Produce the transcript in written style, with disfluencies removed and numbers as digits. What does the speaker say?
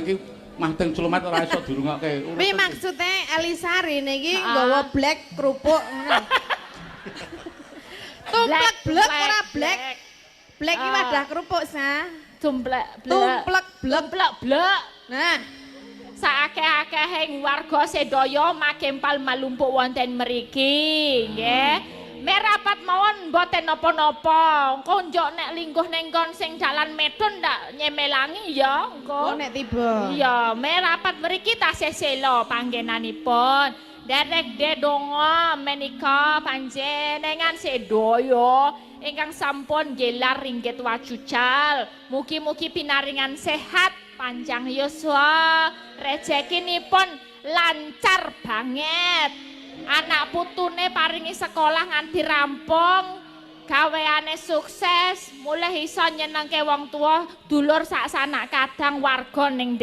iki Madeng Slumet ora iso dirungokke. Kuwi maksude Elisari niki nggawa black kerupuk ngono. Tumplek blek ora black. Black iki wadah kerupuk sa. Tumplek Tumplek blek. blek. Nah, Saakeh-akehing warga sedaya makempal malumpuk wonten mriki, nggih. Merapat mawon mboten napa-napa. Engko njok nek lingguh ning kon sing dalan medun ndak nyemelangi ya, engko. nek tiba. Iya, merapat mriki tasih sela panggenanipun. Derek dedonga menika panjenengan sedaya ingkang sampun gelar ringgit wajucal. Mugi-mugi pinaringan sehat, panjang yuswa, rezekinipun lancar banget. Anak putune paringi sekolah nganti rampung, gaweane sukses, mulai iso nyenengke wong tua, dulur sak sanak kadang warga ning